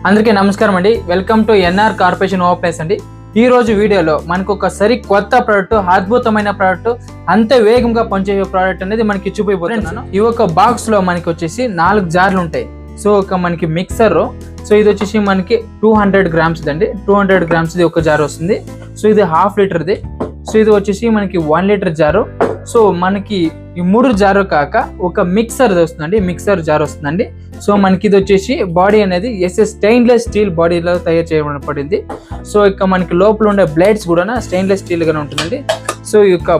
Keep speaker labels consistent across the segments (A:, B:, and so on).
A: అందరికీ నమస్కారం అండి. Welcome to NR corporation opens అండి. ఈ రోజు వీడియోలో మనకు ఒక కొత్త ప్రోడక్ట్, అద్భుతమైన ప్రోడక్ట్, అంతే వేగంగా పనిచేసే ప్రోడక్ట్ అనేది మనకి చూపిపోతున్నాను. ఈ ఒక బాక్స్ లో మనకి వచ్చేసి 4 జార్లు ఉంటాయి. సో ఒక మనకి మిక్సర్, సో ఇది వచ్చేసి మనకి 200 గ్రామ్స్ అండి. 200 గ్రామ్స్ ఒక జార్ వస్తుంది. సో ఇది ½ లీటర్ది. సో ఇది వచ్చేసి మనకి 1 లీటర్ జారు. సో మనకి ఈ 3 జారు కాక ఒక మిక్సర్ వస్తుందండి, మిక్సర్ జార్ వస్తుందండి. సో మనకి ఇది వచ్చేసి బాడీ అనేది స్టెయిన్లెస్ స్టీల్ బాడీలో తయారు చేయబడింది. సో ఇక మనకి లోపల ఉండే బ్లేడ్స్ కూడా స్టెయిన్లెస్ స్టీల్ గానే ఉంటుందండి. సో ఈ యొక్క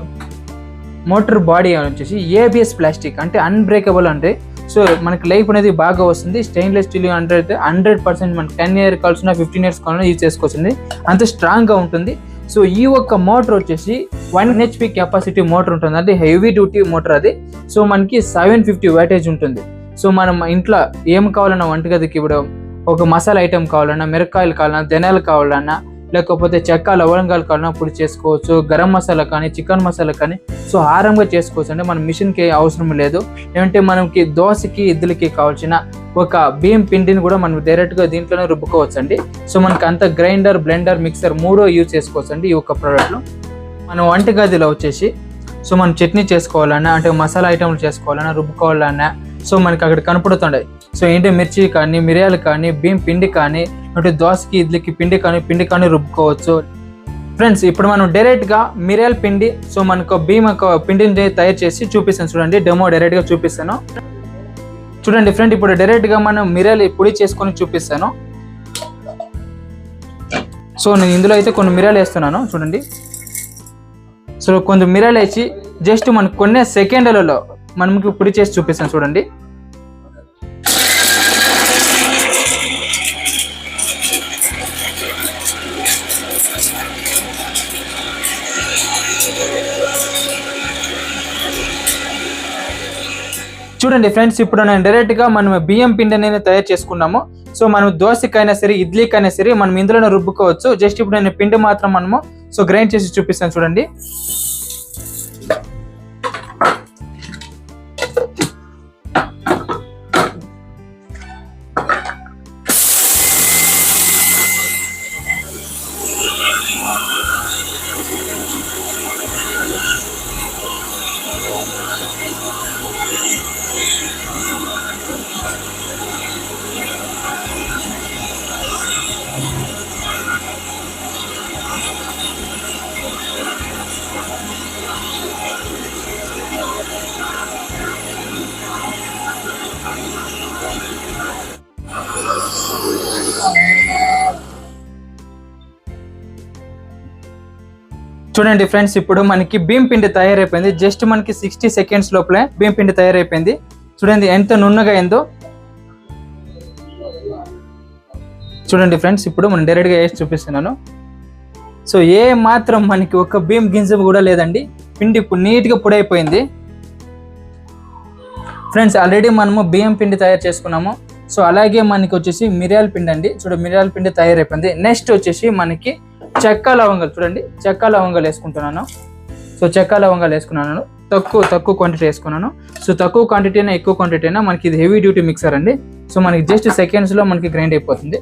A: మోటార్ బాడీ వచ్చేసి ABS ప్లాస్టిక్, అంటే అన్బ్రేకబుల్ అంటే. సో మనకి లైఫ్ అనేది బాగా వస్తుంది. స్టెయిన్లెస్ స్టీల్ అంటే 100% మనకి 10 ఇయర్స్ కావాల్సిన 15 ఇయర్స్ కావాలన్నా యూజ్ చేసుకోవచ్చు, అంత స్ట్రాంగ్ గా ఉంటుంది. సో ఈ ఒక్క మోటార్ వచ్చేసి 1 HP కెపాసిటీ మోటార్ ఉంటుంది, అంటే హెవీ డ్యూటీ మోటార్ అది. సో మనకి 750 వాటేజ్ ఉంటుంది. సో మనం ఇంట్లో ఏం కావాలన్నా వంటగదికి ఇప్పుడు ఒక మసాలా ఐటెం కావాలన్నా, మిరకాయలు కావాలన్నా, ధనియాలు కావాలన్నా, లేకపోతే చెక్క లవంగాలు కావాలన్నా ఇప్పుడు చేసుకోవచ్చు. గరం మసాలా కానీ, చికెన్ మసాలా కానీ సో ఆరంగా చేసుకోవచ్చు అండి. మన మిషన్కి అవసరం లేదు. ఏమంటే మనకి దోశకి, ఇడ్లీకి కావాల్సిన ఒక బియ్యం పిండిని కూడా మనం డైరెక్ట్గా దీంట్లోనే రుబ్బుకోవచ్చు అండి. సో మనకి అంత గ్రైండర్, బ్లెండర్, మిక్సర్ 3 యూజ్ చేసుకోవచ్చు అండి ఈ ఒక ప్రోడక్ట్లో. మన వంటగదిలో వచ్చేసి సో మనం చట్నీ చేసుకోవాలన్నా, అంటే మసాలా ఐటమ్లు చేసుకోవాలన్నా, రుబ్బుకోవాలన్నా సో మనకి అక్కడ కనపడుతుండే. సో ఏంటి మిర్చి కానీ, మిరియాలు కానీ, బియ్యం పిండి కానీ, అంటే దోశకి, ఇడ్లీకి పిండి కానీ రుబ్బుకోవచ్చు. ఫ్రెండ్స్ ఇప్పుడు మనం డైరెక్ట్గా మిరియాల పిండి, సో మనకు బియ్యం పిండిని తయారు చేసి చూపిస్తాను చూడండి. డెమో డైరెక్ట్గా చూపిస్తాను చూడండి. ఫ్రెండ్ ఇప్పుడు డైరెక్ట్గా మనం మిరియాలు పొడి చేసుకొని చూపిస్తాను. సో నేను ఇందులో అయితే కొన్ని మిరియాలు వేస్తున్నాను చూడండి. సో కొంచెం మిరియాలు వేసి జస్ట్ మనకు కొన్ని సెకండ్లలో మనకి పొడి చేసి చూపిస్తాను చూడండి. చూడండి ఫ్రెండ్స్ ఇప్పుడు నేను డైరెక్ట్గా మనం బియ్యం పిండి అనేది తయారు చేసుకున్నాము. సో మనం దోశకైనా సరే, ఇడ్లీకైనా సరే మనం ఇందులోనే రుబ్బుకోవచ్చు. జస్ట్ ఇప్పుడు నేను పిండి మాత్రం మనము సో గ్రైండ్ చేసి చూపిస్తాను చూడండి. చూడండి ఫ్రెండ్స్ ఇప్పుడు మనకి బియ్యం పిండి తయారైపోయింది. జస్ట్ మనకి 60 సెకండ్స్ లోపలే బియ్యం పిండి తయారైపోయింది. చూడండి ఎంత నున్నగా అయిందో. చూడండి ఫ్రెండ్స్ ఇప్పుడు మనం డైరెక్ట్గా వేసి చూపిస్తున్నాను. సో ఏ మాత్రం మనకి ఒక బియ్యం గింజ కూడా లేదండి. పిండి నీట్గా పొడైపోయింది. ఫ్రెండ్స్ ఆల్రెడీ మనము బియ్యం పిండి తయారు చేసుకున్నాము. సో అలాగే మనకి వచ్చేసి మిరియాల పిండి అండి. చూడండి మిరియాల పిండి తయారైపోయింది. నెక్స్ట్ వచ్చేసి మనకి చెక్క లవంగాలు, చూడండి చెక్క లవంగాలు వేసుకుంటున్నాను. సో చెక్క లవంగాలు వేసుకున్నాను. తక్కువ క్వాంటిటీ వేసుకున్నాను. సో తక్కువ క్వాంటిటీ అయినా, ఎక్కువ క్వాంటిటీ అయినా మనకి ఇది హెవీ డ్యూటీ మిక్సర్ అండి. సో మనకి జస్ట్ సెకండ్స్లో మనకి గ్రైండ్ అయిపోతుంది.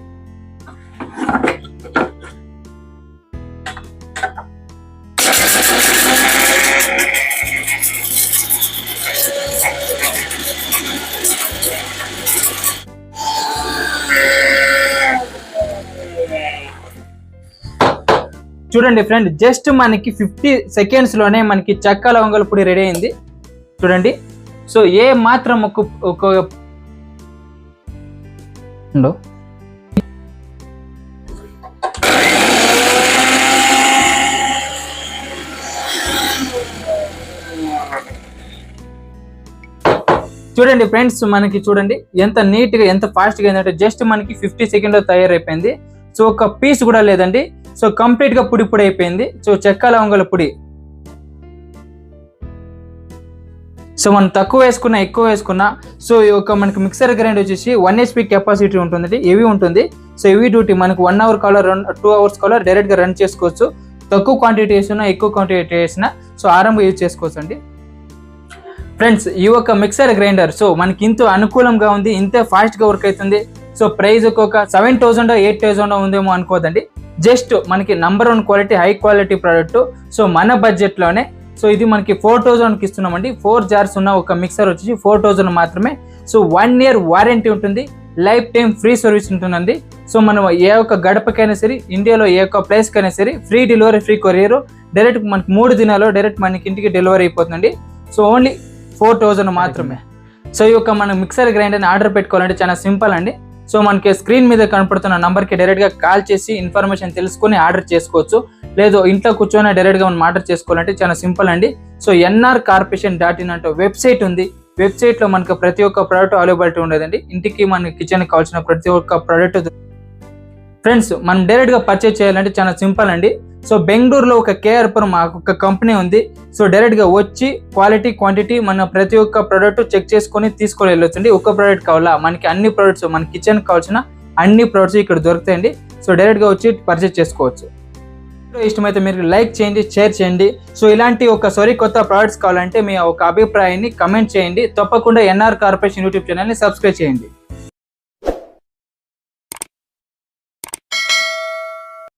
A: చూడండి ఫ్రెండ్ జస్ట్ మనకి 50 సెకండ్స్ లోనే మనకి చెక్క లవంగాల పొడి రెడీ అయింది చూడండి. సో ఏ మాత్రం చూడండి ఫ్రెండ్స్ మనకి చూడండి ఎంత నీట్ గా, ఎంత ఫాస్ట్ గా ఏంటంటే జస్ట్ మనకి 50 సెకండ్ లో తయారైపోయింది. సో ఒక పీస్ కూడా లేదండి. సో కంప్లీట్ గా పొడి అయిపోయింది. సో చెక్క లవంగాల పొడి సో మనం తక్కువ వేసుకున్నా, ఎక్కువ వేసుకున్నా సో ఈ ఒక మనకి మిక్సర్ గ్రైండ్ వచ్చేసి 1 HP కెపాసిటీ ఉంటుంది, హెవీ ఉంటుంది. సో హెవీ డ్యూటీ మనకు 1 అవర్ కాలర్ 2 అవర్స్ కాలర్ డైరెక్ట్ గా రన్ చేసుకోవచ్చు. తక్కువ క్వాంటిటీ వేసినా, ఎక్కువ క్వాంటిటీ వేసినా సో ఆరంభం యూజ్ చేసుకోవచ్చు అండి. ఫ్రెండ్స్ ఈ ఒక మిక్సర్ గ్రైండర్ సో మనకి ఇంత అనుకూలంగా ఉంది, ఇంతే ఫాస్ట్ గా వర్క్ అవుతుంది. సో ప్రైస్ ఒక 7,000 8,000 ఉందేమో అనుకోదండి. జస్ట్ మనకి number 1 quality, high quality product. So మన బడ్జెట్ లోనే. సో ఇది మనకి 4,000కి ఇస్తున్నామండి. 4 జార్స్ ఉన్న ఒక మిక్సర్ వచ్చేసి 4,000 మాత్రమే. సో 1 year వారంటీ ఉంటుంది, లైఫ్ టైం ఫ్రీ సర్వీస్ ఉంటుందండి. సో మనం ఏ ఒక్క గడపకైనా సరే, ఇండియాలో ఏ ఒక్క ప్లేస్ కైనా సరే free delivery, free courier, direct మనకి 3 దినాల్లో డైరెక్ట్ మనకి ఇంటికి డెలివరీ అయిపోతుందండి. సో ఓన్లీ 4,000 మాత్రమే. సో ఈ యొక్క మనం మిక్సర్ గ్రైండర్ని ఆర్డర్ పెట్టుకోవాలంటే చాలా సింపుల్ అండి. సో మనకి స్క్రీన్ మీద కనపడుతున్న నంబర్కి డైరెక్ట్గా కాల్ చేసి ఇన్ఫర్మేషన్ తెలుసుకొని ఆర్డర్ చేసుకోవచ్చు. లేదు ఇంట్లో కూర్చొని డైరెక్ట్గా మనం ఆర్డర్ చేసుకోవాలంటే చాలా సింపుల్ అండి. సో nrcorporation.in అంటే వెబ్సైట్ ఉంది. వెబ్సైట్లో మనకు ప్రతి ఒక్క ప్రోడక్ట్ అవైలబిలిటీ ఉండేదండి. ఇంటికి మన కిచెన్కి కావాల్సిన ప్రతి ఒక్క ప్రోడక్ట్ ఫ్రెండ్స్ మనం డైరెక్ట్గా పర్చేజ్ చేయాలంటే చాలా సింపుల్ అండి. సో బెంగళూరులో ఒక కేఆర్పురం ఒక కంపెనీ ఉంది. సో డైరెక్ట్గా వచ్చి క్వాలిటీ, క్వాంటిటీ మన ప్రతి ఒక్క ప్రోడక్ట్ చెక్ చేసుకొని తీసుకొని వెళ్ళొచ్చండి. ఒక ప్రోడక్ట్ కావాలా, మనకి అన్ని ప్రోడక్ట్స్, మన కిచెన్ కావాల్సిన అన్ని ప్రోడక్ట్స్ ఇక్కడ దొరుకుతాయండి. సో డైరెక్ట్గా వచ్చి పర్చేజ్ చేసుకోవచ్చు. ఇష్టమైతే మీరు లైక్ చేయండి, షేర్ చేయండి. సో ఇలాంటి ఒక కొత్త ప్రోడక్ట్స్ కావాలంటే మీ ఒక అభిప్రాయాన్ని కమెంట్ చేయండి. తప్పకుండా ఎన్ఆర్ కార్పొరేషన్ యూట్యూబ్ ఛానల్ని సబ్స్క్రైబ్ చేయండి.